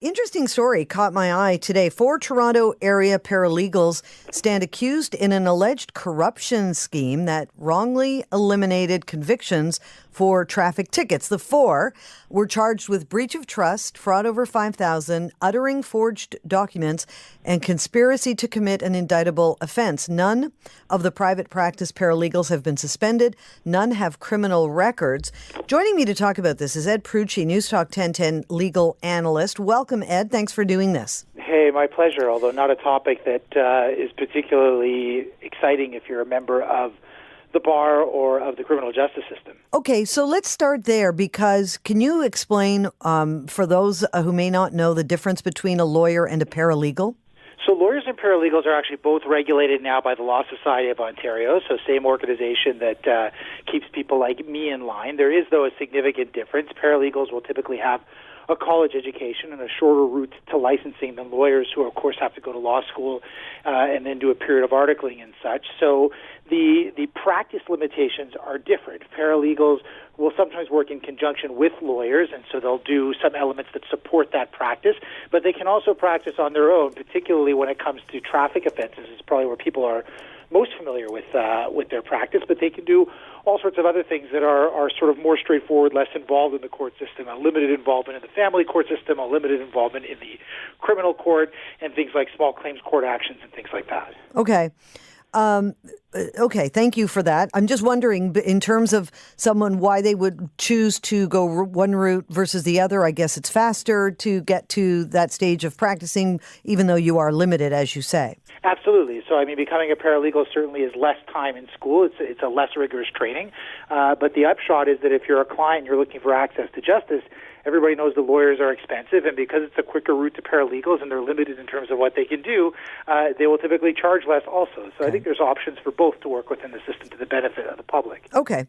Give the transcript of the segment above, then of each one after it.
Interesting story caught my eye today. 4 Toronto area paralegals stand accused in an alleged corruption scheme that wrongly eliminated convictions for traffic tickets. The 4 were charged with breach of trust, fraud over $5,000, uttering forged documents, and conspiracy to commit an indictable offense. None of the private practice paralegals have been suspended. None have criminal records. Joining me to talk about this is Ed Prutschi, News Talk 1010 legal analyst. Welcome, Ed. Thanks for doing this. Hey, my pleasure, although not a topic that is particularly exciting if you're a member of the bar or of the criminal justice system. Okay, so let's start there because can you explain for those who may not know the difference between a lawyer and a paralegal? So lawyers and paralegals are actually both regulated now by the Law Society of Ontario, so same organization that keeps people like me in line. There is, though, a significant difference. Paralegals will typically have a college education and a shorter route to licensing than lawyers who, of course, have to go to law school and then do a period of articling and such. So the practice limitations are different. Paralegals will sometimes work in conjunction with lawyers, and so they'll do some elements that support that practice, but they can also practice on their own, particularly when it comes to traffic offenses. It's probably where people are most familiar with their practice, but they can do all sorts of other things that are sort of more straightforward, less involved in the court system, a limited involvement in the family court system, a limited involvement in the criminal court, and things like small claims court actions and things like that. Okay. Okay, thank you for that. I'm just wondering, in terms of someone, why they would choose to go one route versus the other. I guess it's faster to get to that stage of practicing, even though you are limited, as you say. Absolutely. So, I mean, becoming a paralegal certainly is less time in school. It's a less rigorous training. But the upshot is that if you're a client and you're looking for access to justice, everybody knows the lawyers are expensive, and because it's a quicker route to paralegals and they're limited in terms of what they can do, they will typically charge less also. So okay. I think there's options for both to work within the system to the benefit of the public. Okay.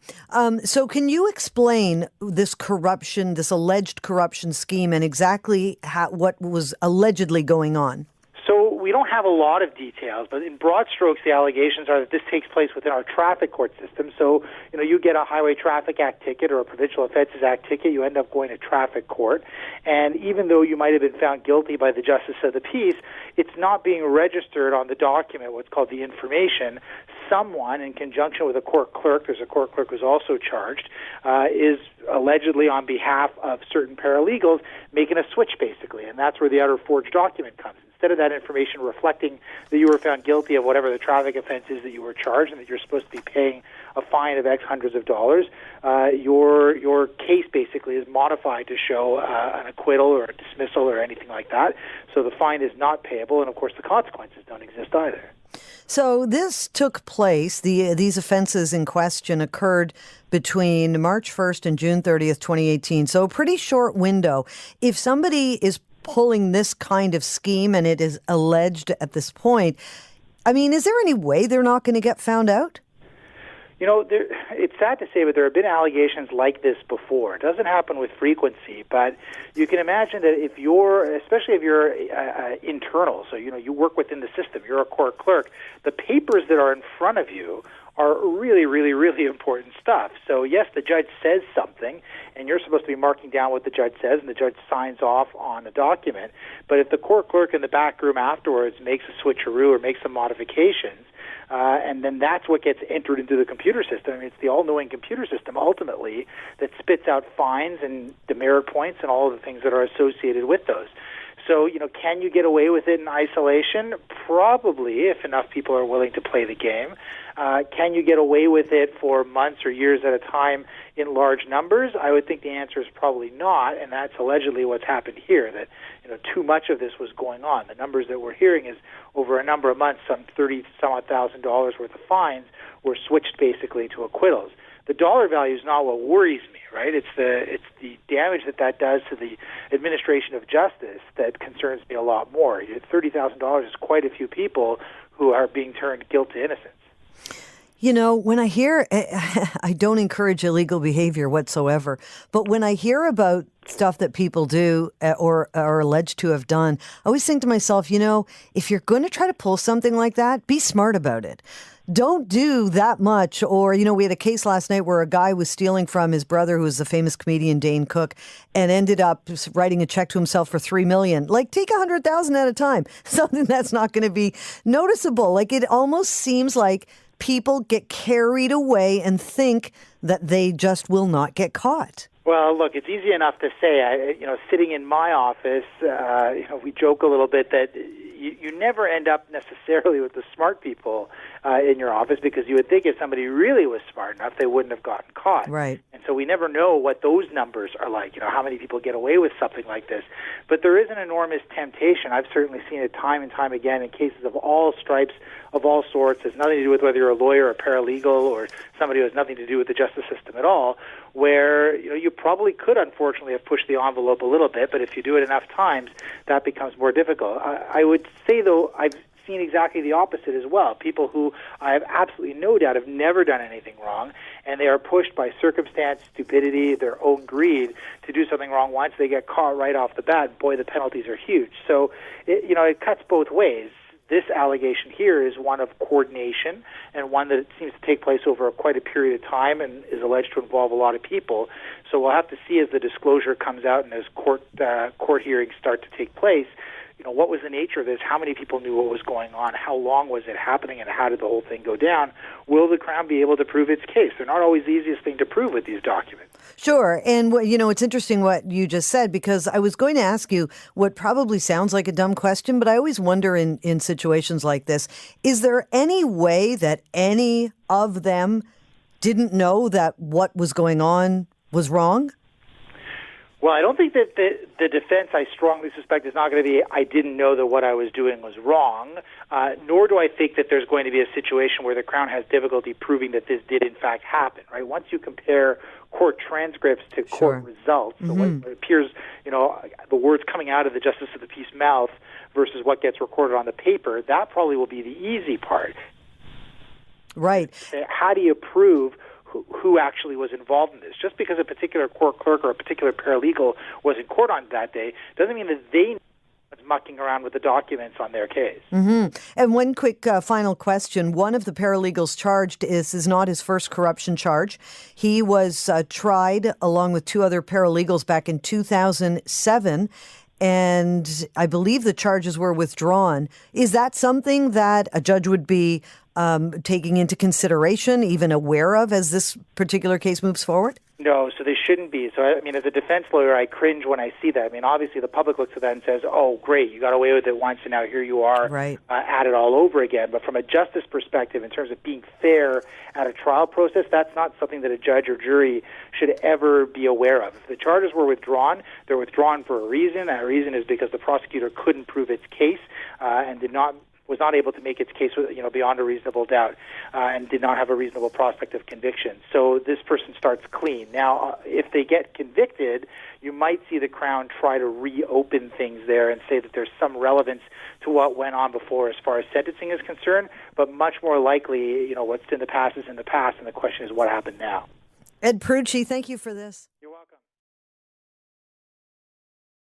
So can you explain this corruption, this alleged corruption scheme, and exactly what was allegedly going on? So we don't have a lot of details, but in broad strokes, the allegations are that this takes place within our traffic court system. So, you get a Highway Traffic Act ticket or a Provincial Offences Act ticket, you end up going to traffic court. And even though you might have been found guilty by the Justice of the Peace, it's not being registered on the document, what's called the information. Someone, in conjunction with a court clerk, there's a court clerk who's also charged, is allegedly on behalf of certain paralegals making a switch, basically. And that's where the outer forged document comes. Instead of that information reflecting that you were found guilty of whatever the traffic offense is that you were charged and that you're supposed to be paying a fine of X hundreds of dollars, your case basically is modified to show an acquittal or a dismissal or anything like that. So the fine is not payable, and of course the consequences don't exist either. So this took place, these offenses in question occurred between March 1st and June 30th, 2018. So a pretty short window. If somebody is pulling this kind of scheme and it is alleged at this point, I mean, is there any way they're not going to get found out? It's sad to say, but there have been allegations like this before. It doesn't happen with frequency, but you can imagine that especially if you're internal, so you work within the system, you're a court clerk, the papers that are in front of you are really, really, really important stuff. So yes, the judge says something, and you're supposed to be marking down what the judge says, and the judge signs off on a document. But if the court clerk in the back room afterwards makes a switcheroo or makes some modifications, and then that's what gets entered into the computer system. I mean, it's the all-knowing computer system, ultimately, that spits out fines and demerit points and all of the things that are associated with those. So, can you get away with it in isolation? Probably, if enough people are willing to play the game. Can you get away with it for months or years at a time in large numbers? I would think the answer is probably not, and that's allegedly what's happened here, that too much of this was going on. The numbers that we're hearing is over a number of months, some $30,000 worth of fines were switched basically to acquittals. The dollar value is not what worries me, right? It's the damage that does to the administration of justice that concerns me a lot more. $30,000 is quite a few people who are being turned guilt to innocence. When I hear, I don't encourage illegal behavior whatsoever, but when I hear about stuff that people do or are alleged to have done, I always think to myself, if you're going to try to pull something like that, be smart about it. don't do that much. Or, we had a case last night where a guy was stealing from his brother, who was the famous comedian Dane Cook, and ended up writing a check to himself for $3 million. Like, take 100,000 at a time. Something that's not going to be noticeable. Like, it almost seems like people get carried away and think that they just will not get caught. Well, look, it's easy enough to say. Sitting in my office, we joke a little bit that you never end up necessarily with the smart people in your office, because you would think if somebody really was smart enough, they wouldn't have gotten caught. Right. And so we never know what those numbers are like, how many people get away with something like this. But there is an enormous temptation. I've certainly seen it time and time again in cases of all stripes, of all sorts. It's nothing to do with whether you're a lawyer or a paralegal or somebody who has nothing to do with the justice system at all, where you probably could, unfortunately, have pushed the envelope a little bit, but if you do it enough times, that becomes more difficult. I would say, though, I've seen exactly the opposite as well. People who I have absolutely no doubt have never done anything wrong, and they are pushed by circumstance, stupidity, their own greed to do something wrong. Once they get caught right off the bat, boy, the penalties are huge. So, it cuts both ways. This allegation here is one of coordination, and one that seems to take place over quite a period of time and is alleged to involve a lot of people. So we'll have to see as the disclosure comes out and as court hearings start to take place, what was the nature of this? How many people knew what was going on? How long was it happening? And how did the whole thing go down? Will the Crown be able to prove its case? They're not always the easiest thing to prove with these documents. Sure. And, it's interesting what you just said, because I was going to ask you what probably sounds like a dumb question, but I always wonder in situations like this, is there any way that any of them didn't know that what was going on was wrong? Well, I don't think that the defense, I strongly suspect, is not going to be, I didn't know that what I was doing was wrong, nor do I think that there's going to be a situation where the Crown has difficulty proving that this did in fact happen, right? Once you compare court transcripts to court results, so what appears, the words coming out of the Justice of the Peace mouth versus what gets recorded on the paper, that probably will be the easy part. Right. How do you prove who actually was involved in this? Just because a particular court clerk or a particular paralegal was in court on that day doesn't mean that they was mucking around with the documents on their case. Mm-hmm. And one quick final question. One of the paralegals charged is not his first corruption charge. He was tried along with two other paralegals back in 2007. And I believe the charges were withdrawn. Is that something that a judge would be taking into consideration, even aware of, as this particular case moves forward? No, so they shouldn't be. So, as a defense lawyer, I cringe when I see that. Obviously, the public looks at that and says, oh, great, you got away with it once, and now here you are at it all over again. But from a justice perspective, in terms of being fair at a trial process, that's not something that a judge or jury should ever be aware of. If the charges were withdrawn, they're withdrawn for a reason. That reason is because the prosecutor couldn't prove its case and was not able to make its case, beyond a reasonable doubt, and did not have a reasonable prospect of conviction. So this person starts clean. Now, if they get convicted, you might see the Crown try to reopen things there and say that there's some relevance to what went on before as far as sentencing is concerned, but much more likely, what's in the past is in the past, and the question is what happened now. Ed Prutschi, thank you for this.